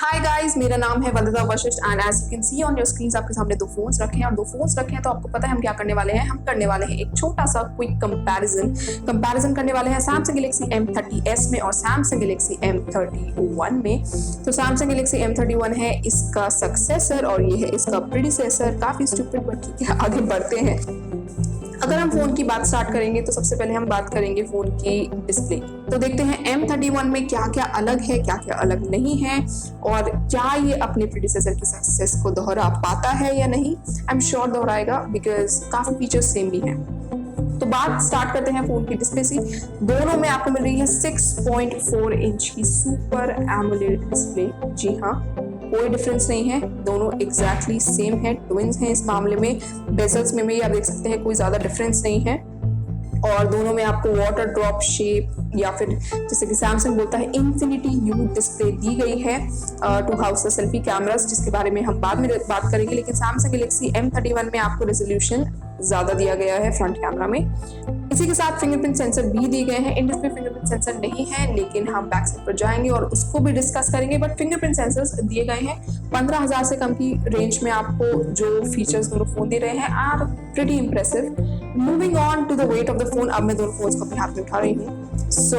Hi guys, मेरा नाम है Vandana Vashishth and as you can see on your screen आपके सामने दो फोन्स रखे हैं और दो फोन्स रखे हैं तो आपको पता है हम क्या करने वाले हैं। हम करने वाले हैं एक छोटा सा क्विक कंपैरिजन करने वाले हैं Samsung Galaxy M30s में और Samsung Galaxy M31 में। तो Samsung Galaxy M31 है इसका सक्सेसर और ये है इसका प्रीडिसेसर। काफी स्टूपिड बट ठीक है, आगे बढ़ते हैं। अगर हम फोन की बात स्टार्ट करेंगे तो सबसे पहले हम बात करेंगे फोन की डिस्प्ले। तो देखते हैं M31 में क्या क्या अलग है, क्या क्या अलग नहीं है और क्या ये अपने प्रीडिसेसर की सक्सेस को दोहरा पाता है या नहीं। आई एम श्योर दोहराएगा बिकॉज काफी फीचर्स सेम भी हैं। तो बात स्टार्ट करते हैं फोन की डिस्प्ले से। दोनों में आपको मिल रही है 6.4 इंच की सुपर एमोलेड डिस्प्ले। जी हाँ, कोई डिफरेंस नहीं है, दोनों एग्जैक्टली सेम है, ट्विंस हैं इस मामले में। बेजल्स में भी आप देख सकते हैं कोई ज्यादा डिफरेंस नहीं है और दोनों में आपको वाटर ड्रॉप शेप या फिर जैसे कि सैमसंग बोलता है इंफिनिटी यू डिस्प्ले दी गई है to house the selfie cameras, जिसके बारे में हम बाद में बात करेंगे। लेकिन Samsung Galaxy M31 में आपको रेजोल्यूशन ज्यादा दिया गया है फ्रंट कैमरा में। इसी के साथ फिंगरप्रिंट सेंसर भी दिए गए हैं। इन डिस्प्ले फिंगरप्रिंट सेंसर नहीं है, लेकिन हम बैक साइड पर जाएंगे और उसको भी डिस्कस करेंगे। बट फिंगरप्रिंट सेंसर्स दिए गए हैं। 15,000 से कम की रेंज में आपको जो फीचर्स दोनों फोन दे रहे हैं are pretty impressive. Moving on to the weight of the phone, अब मैं दोनों फोन्स को अपने हाथ में उठा रही हूँ। So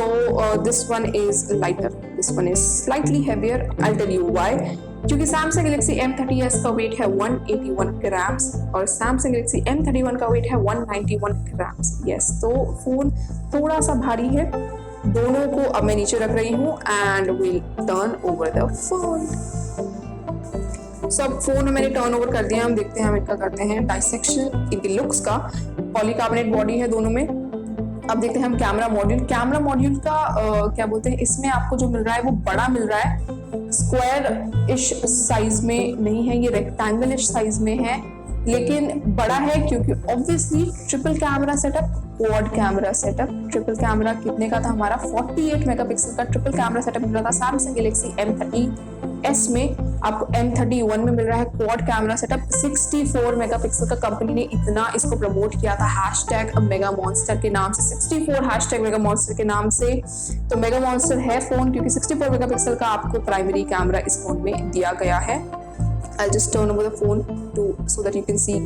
this one is lighter, this one is slightly heavier. I'll tell you why. क्योंकि Samsung Galaxy M30s का वेट है 181 ग्राम्स और Samsung Galaxy M31 का वेट है 191 ग्राम्स। यस, तो फोन थोड़ा सा भारी है। दोनों को अब मैं नीचे रख रही हूँ and will turn over the phone. सब फोन मैंने टर्न ओवर कर दिया। हम देखते हैं हम इनका करते हैं डाइसेक्शन इनके लुक्स का। पॉलीकार्बोनेट बॉडी है दोनों में। अब देखते हैं हम कैमरा मॉड्यूल का क्या बोलते हैं, इसमें आपको जो मिल रहा है वो बड़ा मिल रहा है। स्क्वायर इश साइज में नहीं है, ये रेक्टेंगल इश साइज में है, लेकिन बड़ा है क्योंकि obviously triple camera setup, quad camera setup. Triple camera कितने का था हमारा? 48 मेगापिक्सल का ट्रिपल कैमरा सेटअप मिल रहा था Samsung Galaxy M30s में। आपको M31 में मिल रहा है क्वाड कैमरा सेटअप 64 मेगापिक्सल का। कंपनी ने इतना इसको प्रमोट किया था हैशटैग मेगा मॉन्स्टर के नाम से, 64 हैशटैग मेगा मॉन्स्टर के नाम से। तो मेगा मॉन्स्टर है फोन क्योंकि 64 मेगापिक्सल का आपको प्राइमरी कैमरा इस फोन में दिया गया है। I'll just turn over the phone so that you can see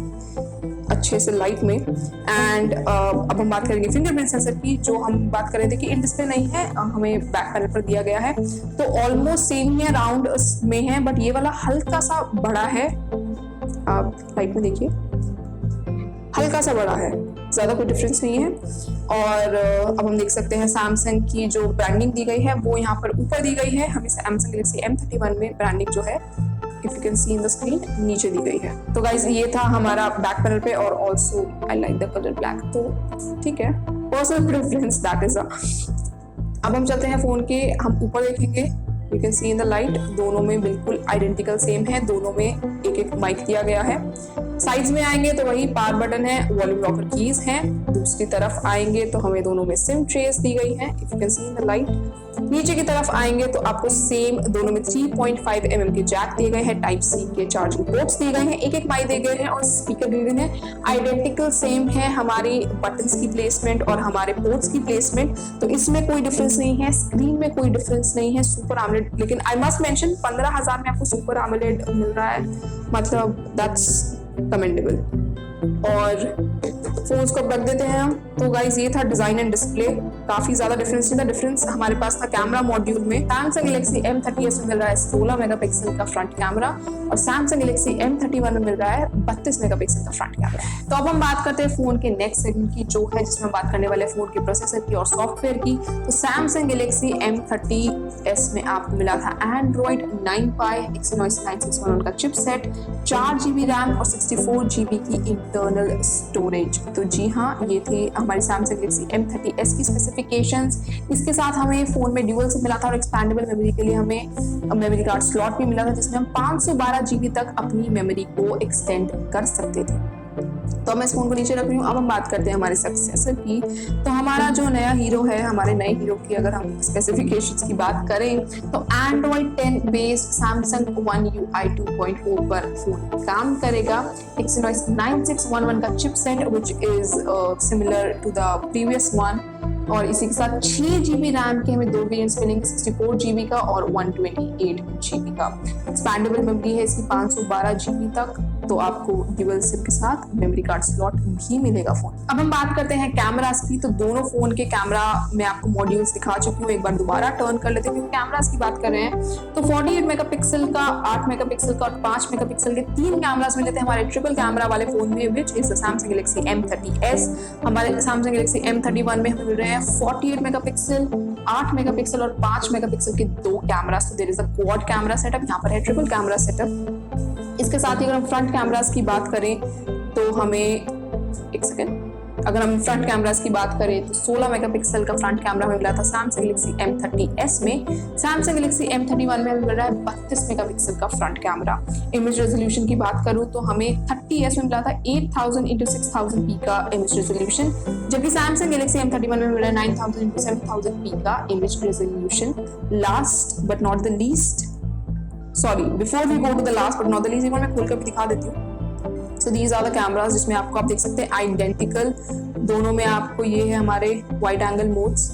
अच्छे से लाइट में। एंड अब हम बात करेंगे फिंगरप्रिंट सेंसर की, जो हम बात कर रहे थे कि इन डिस्प्ले नहीं है, हमें बैक पैनल पर दिया गया है। तो ऑलमोस्ट सेम ही राउंड में है, बट ये वाला हल्का सा बड़ा है। आप लाइट में देखिए, हल्का सा बड़ा है, ज्यादा कोई डिफरेंस नहीं है। और अब हम देख सकते हैं सैमसंग की जो ब्रांडिंग दी गई है वो यहाँ पर ऊपर दी गई है। हमें Samsung Galaxy M31 में ब्रांडिंग जो है if you can C in the screen नीचे दी गई है। तो गाइज ये था हमारा बैक पैनल पे और also I like the colour black. तो ठीक है, personal preference that is a. अब हम चलते हैं फोन के, हम ऊपर देखेंगे। You can C in the light, दोनों में बिल्कुल आइडेंटिकल सेम है। दोनों में एक एक माइक दिया गया है। साइड्स में आएंगे तो वही पावर बटन है, वॉल्यूम लॉकर कीज हैं। दूसरी तरफ आएंगे तो हमें दोनों में सिम ट्रेस दी गई है, if you can C in the light. नीचे की तरफ आएंगे तो आपको सेम दोनों में 3.5 mm के जैक दिए गए हैं, टाइप सी के चार्जिंग पोर्ट्स दिए गए हैं, एक एक माइक दिए गए हैं और स्पीकर दिए गए हैं। आइडेंटिकल सेम है हमारी बटन्स की प्लेसमेंट और हमारे पोर्ट्स की प्लेसमेंट, तो इसमें कोई डिफरेंस नहीं है। स्क्रीन में कोई डिफरेंस नहीं है। सुपर एमोलेड, लेकिन आई मस्ट मेंशन 15,000 में आपको सुपर एमोलेड मिल रहा है, मतलब दैट्स कमेंडेबल। और फोन्स को रख देते हैं हम। तो गाइज ये था डिजाइन एंड डिस्प्ले, काफी ज्यादा डिफरेंस नहीं था। डिफरेंस हमारे पास था कैमरा मॉड्यूल में। Samsung Galaxy M30s में मिल रहा है 16 मेगापिक्सल का फ्रंट कैमरा और Samsung Galaxy M31 में मिल रहा है 32 मेगापिक्सल का फ्रंट कैमरा। तो अब हम बात करते हैं फोन के नेक्स्ट सेगमेंट की, जो है जिसमें हम बात करने वाले फोन के प्रोसेसर की और सॉफ्टवेयर की। तो Samsung Galaxy M30s में आपको मिला था Android 9 Pie Exynos 9611 का चिपसेट, 4GB रैम और 64GB की इंटरनल स्टोरेज। तो जी हाँ, ये थे हमारी Samsung Galaxy M30s की स्पेसिफिकेशंस। इसके साथ हमें फोन में ड्यूअल सिम मिला था और एक्सपैंडेबल मेमोरी के लिए हमें मेमोरी कार्ड स्लॉट भी मिला था, जिसमें हम 512GB तक अपनी मेमोरी को एक्सटेंड कर सकते थे। तो मैं इस फोन को नीचे रख रही हूँ। अब हम बात करते हैं हमारे सक्सेसर की। तो हमारा जो नया हीरो है, हमारे नए हीरो की अगर हम स्पेसिफिकेशंस की बात करें तो Android 10 based Samsung One UI 2.0 पर फोन काम करेगा। Exynos 9611 का chipset which is similar to the previous one और इसी के साथ 6 GB रैम के हमें 2 वेरिएंट्स मिलेंगे, 64 GB का और 128 GB का। एक्सपैंडेबल मेमोरी है इसकी 512 GB तक, तो आपको ड्यूअल सिम के साथ मेमोरी कार्ड स्लॉट भी मिलेगा फोन। अब हम बात करते हैं कैमरास की, तो दोनों फोन के कैमरा मैं आपको मॉड्यूल्स दिखा चुकी हूँ, एक बार दोबारा टर्न कर लेते हैं क्योंकि कैमरास की बात कर रहे हैं। तो 48 मेगापिक्सल का, 8 मेगापिक्सल का और 5 मेगापिक्सल के 3 कैमरास मिले थे हमारे ट्रिपल कैमरा वाले फोन में, which is Samsung Galaxy M30s। हमारे Samsung Galaxy M31 में हमें मिल रहे हैं 48 मेगापिक्सल, 8 मेगापिक्सल और 5 मेगापिक्सल के 2 कैमरास। तो there is a quad camera setup, यहाँ पर है ट्रिपल कैमरा सेटअप। इसके साथ ही अगर हम फ्रंट कैमरास की बात करें तो हमें, एक सेकेंड, अगर हम फ्रंट कैमरास की बात करें तो 16 मेगापिक्सल का फ्रंट कैमरा हमें मिला था Samsung Galaxy M30s में। Samsung Galaxy M31 में हमें मिल रहा है 32 मेगापिक्सल का फ्रंट कैमरा। इमेज रेजोल्यूशन की बात करूं तो हमें 30s में मिला था 8000x6000p का इमेज रेजोल्यूशन, जबकि Samsung Galaxy M31 में मिल रहा है 9000x7000p का image resolution. Last but not the least, sorry before we go to the last but not the least, एक बार मैं खोल कर भी दिखा देती हूँ। So these are the cameras जिसमें आपको, आप देख सकते हैं आइडेंटिकल, दोनों में आपको ये है हमारे वाइड एंगल मोड्स,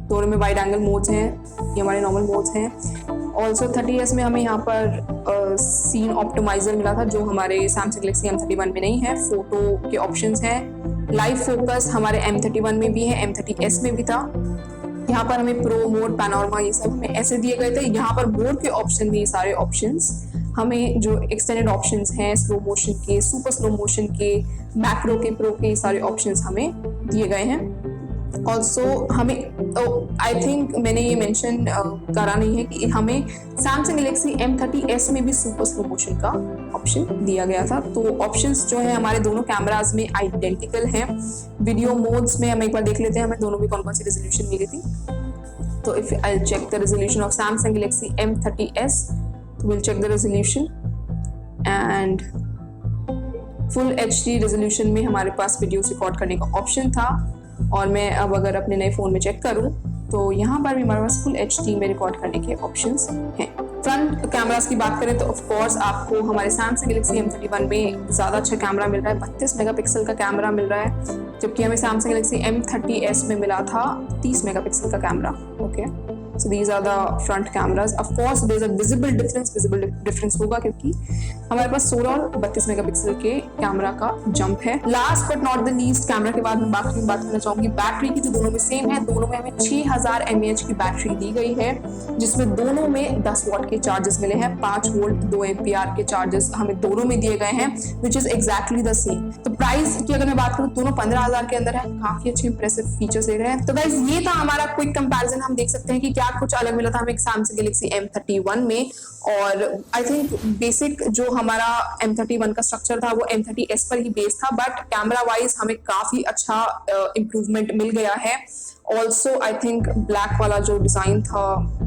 दोनों में वाइड एंगल मोड्स हैं, ये हमारे नॉर्मल मोड्स हैं। ऑल्सो 30s में हमें यहाँ पर सीन ऑप्टिमाइजर मिला था जो हमारे Samsung Galaxy M31 में नहीं है। फोटो के ऑप्शंस हैं, लाइव फोकस हमारे M31 में भी है, M30s में भी था। यहाँ पर हमें प्रो मोड, पैनोरमा, ये सब हमें ऐसे दिए गए थे। यहाँ पर मोड के ऑप्शन में ये सारे ऑप्शंस हमें, जो एक्सटेंडेड ऑप्शंस हैं स्लो मोशन के, सुपर स्लो मोशन के, मैक्रो के, प्रो के, सारे ऑप्शंस हमें दिए गए हैं। ऑल्सो हमें, आई थिंक मैंने ये मेंशन करा नहीं है कि हमें Samsung Galaxy M30s में भी सुपर स्लो मोशन का ऑप्शन दिया गया था। तो ऑप्शंस जो है हमारे दोनों कैमराज में आइडेंटिकल हैं। वीडियो मोड्स में हम एक बार देख लेते हैं हमें दोनों में कौन कौन सी रेजोल्यूशन मिली थी। तो if I check the resolution of Samsung Galaxy M30s, we'll check the resolution and full HD resolution में हमारे पास वीडियोस रिकॉर्ड करने का ऑप्शन था। और मैं अब अगर अपने नए फ़ोन में चेक करूं तो यहाँ पर भी हमारे पास फुल HD में रिकॉर्ड करने के ऑप्शंस हैं। फ्रंट कैमरास की बात करें तो ऑफ कोर्स आपको हमारे Samsung Galaxy M31 में ज़्यादा अच्छा कैमरा मिल रहा है, 32 मेगापिक्सल का कैमरा मिल रहा है, जबकि हमें Samsung Galaxy M30s में मिला था 30 मेगापिक्सल का camera. Okay, so these are the front cameras. Of course there is a visible difference होगा क्योंकि हमारे पास 16 और 32 मेगापिक्सल के कैमरा का जंप है। Last but not the least, camera के बाद मैं बात करना चाहूंगी बैटरी की, जो दोनों में सेम है। दोनों में हमें 6000 mAh की बैटरी दी गई है, जिसमें दोनों में 10 वॉट के चार्जेस मिले हैं, 5 वोल्ट 2 एम्पियर के चार्जेस हमें दोनों में दिए गए हैं, which is exactly the same. तो प्राइस की अगर मैं बात करूँ, दोनों 15,000 के अंदर है, काफी अच्छे इंप्रेसिव फीचर्स दे रहे हैं। तो गाइस ये था हमारा क्विक कंपैरिजन। हम देख सकते हैं कि क्या कुछ अलग मिला था हमें Samsung Galaxy M31 में, और आई थिंक बेसिक जो हमारा M31 का स्ट्रक्चर था वो M30s पर ही बेस्ड था, बट कैमरा वाइज हमें काफी अच्छा इम्प्रूवमेंट मिल गया है। ऑल्सो आई थिंक ब्लैक वाला जो डिजाइन था,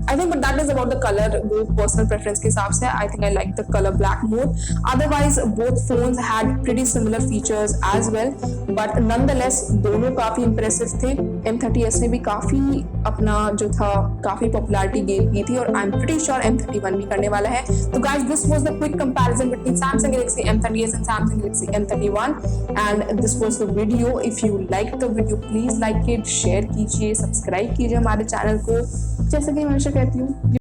I think but that is about the colour, वो पर्सनल प्रेफरेंस के हिसाब से। I think I like the colour black more. Otherwise both phones had pretty similar features as well, but nonetheless दोनों काफी impressive थे। M30s ने भी काफी अपना जो था काफी पॉपुलैरिटी गेन की थी, और I am pretty sure M31 भी करने वाला है। तो guys this was the quick comparison between Samsung Galaxy M30s and Samsung Galaxy M31, and this was the video. If you liked the video, please like it, share कीजिए, subscribe कीजिए हमारे channel को। जैसे कि मैं हमेशा कहती हूँ,